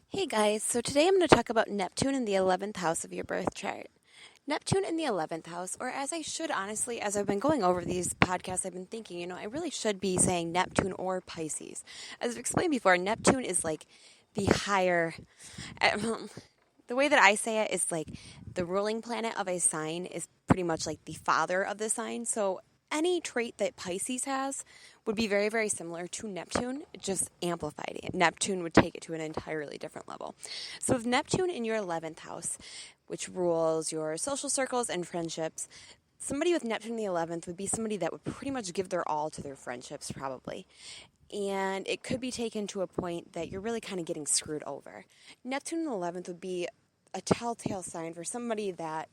Hey guys, so today I'm going to talk about Neptune in the 11th house of your birth chart. Neptune in the 11th house, or as I should honestly, as I've been going over these podcasts, I've been thinking, I really should be saying Neptune or Pisces. As I've explained before, Neptune is like the higher, the way that I say it is like the ruling planet of a sign is pretty much like the father of the sign. So any trait that Pisces has would be very, very similar to Neptune, just amplified. Neptune would take it to an entirely different level. So with Neptune in your 11th house, which rules your social circles and friendships, somebody with Neptune in the 11th would be somebody that would pretty much give their all to their friendships, probably. And it could be taken to a point that you're really kind of getting screwed over. Neptune in the 11th would be a telltale sign for somebody that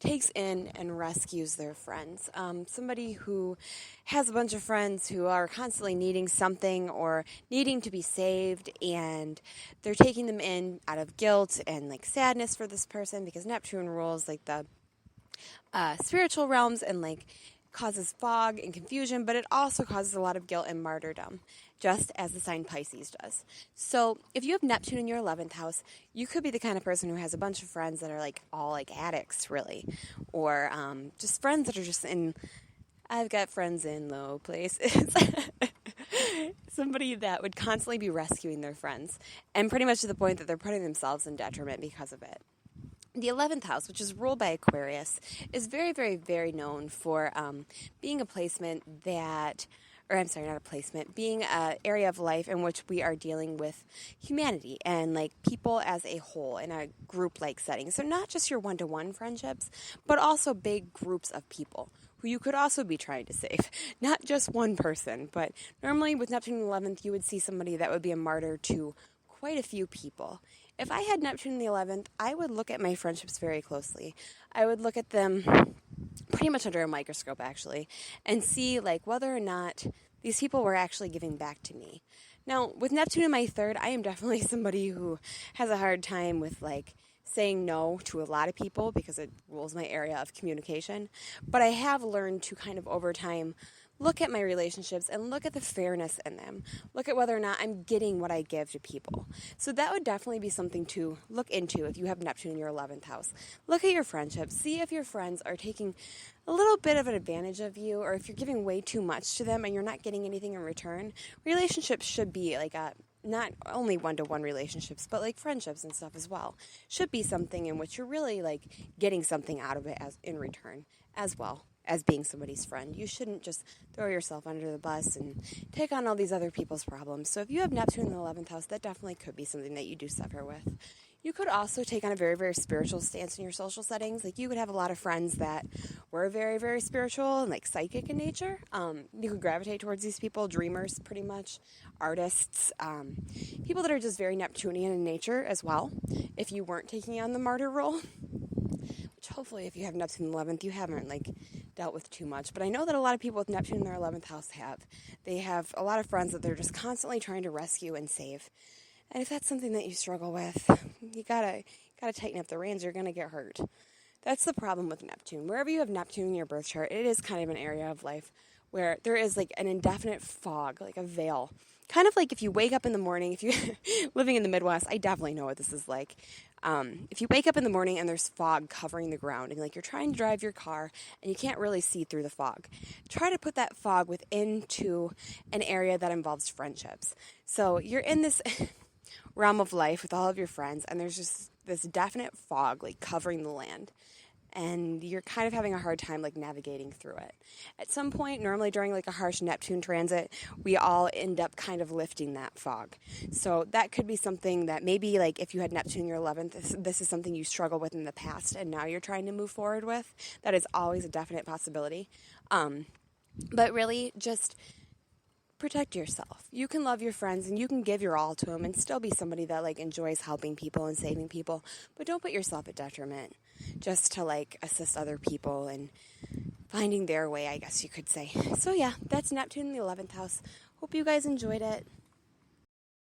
takes in and rescues their friends. Somebody who has a bunch of friends who are constantly needing something or needing to be saved, and they're taking them in out of guilt and like sadness for this person, because Neptune rules like the spiritual realms and like causes fog and confusion, but it also causes a lot of guilt and martyrdom, just as the sign Pisces does. So if you have Neptune in your 11th house, you could be the kind of person who has a bunch of friends that are like all like addicts, really, or just friends that are just in, I've got friends in low places. Somebody that would constantly be rescuing their friends, and pretty much to the point that they're putting themselves in detriment because of it. The 11th house, which is ruled by Aquarius, is very, very, very known for being a placement that, or I'm sorry, not a placement, being an area of life in which we are dealing with humanity and like people as a whole in a group-like setting. So not just your one-to-one friendships, but also big groups of people who you could also be trying to save. Not just one person, but normally with Neptune in the 11th, you would see somebody that would be a martyr to quite a few people. If I had Neptune in the 11th, I would look at my friendships very closely. I would look at them pretty much under a microscope, actually, and see like whether or not these people were actually giving back to me. Now, with Neptune in my third, I am definitely somebody who has a hard time with like saying no to a lot of people because it rules my area of communication. But I have learned to kind of over time look at my relationships and look at the fairness in them. Look at whether or not I'm getting what I give to people. So that would definitely be something to look into if you have Neptune in your 11th house. Look at your friendships. See if your friends are taking a little bit of an advantage of you, or if you're giving way too much to them and you're not getting anything in return. Relationships should be like not only one-to-one relationships, but like friendships and stuff as well. Should be something in which you're really like getting something out of it as in return as well as being somebody's friend. You shouldn't just throw yourself under the bus and take on all these other people's problems. So if you have Neptune in the 11th house, that definitely could be something that you do suffer with. You could also take on a very, very spiritual stance in your social settings. Like you could have a lot of friends that were very, very spiritual and like psychic in nature. You could gravitate towards these people, dreamers pretty much, artists, people that are just very Neptunian in nature as well, if you weren't taking on the martyr role. Which hopefully if you have Neptune in the 11th, you haven't like dealt with too much. But I know that a lot of people with Neptune in their 11th house have. They have a lot of friends that they're just constantly trying to rescue and save. And if that's something that you struggle with, you gotta tighten up the reins. You're gonna get hurt. That's the problem with Neptune. Wherever you have Neptune in your birth chart, it is kind of an area of life where there is like an indefinite fog, like a veil. Kind of like if you wake up in the morning, if you're living in the Midwest, I definitely know what this is like. If you wake up in the morning and there's fog covering the ground and like you're trying to drive your car and you can't really see through the fog, try to put that fog within to an area that involves friendships. So you're in this realm of life with all of your friends and there's just this definite fog like covering the land. And you're kind of having a hard time like navigating through it. At some point, normally during like a harsh Neptune transit, we all end up kind of lifting that fog. So that could be something that maybe like if you had Neptune in your 11th, this is something you struggled with in the past and now you're trying to move forward with. That is always a definite possibility. But really just protect yourself. You can love your friends and you can give your all to them and still be somebody that like enjoys helping people and saving people, but don't put yourself at detriment just to like assist other people and finding their way, I guess you could say. So yeah, that's Neptune in the 11th house. Hope you guys enjoyed it.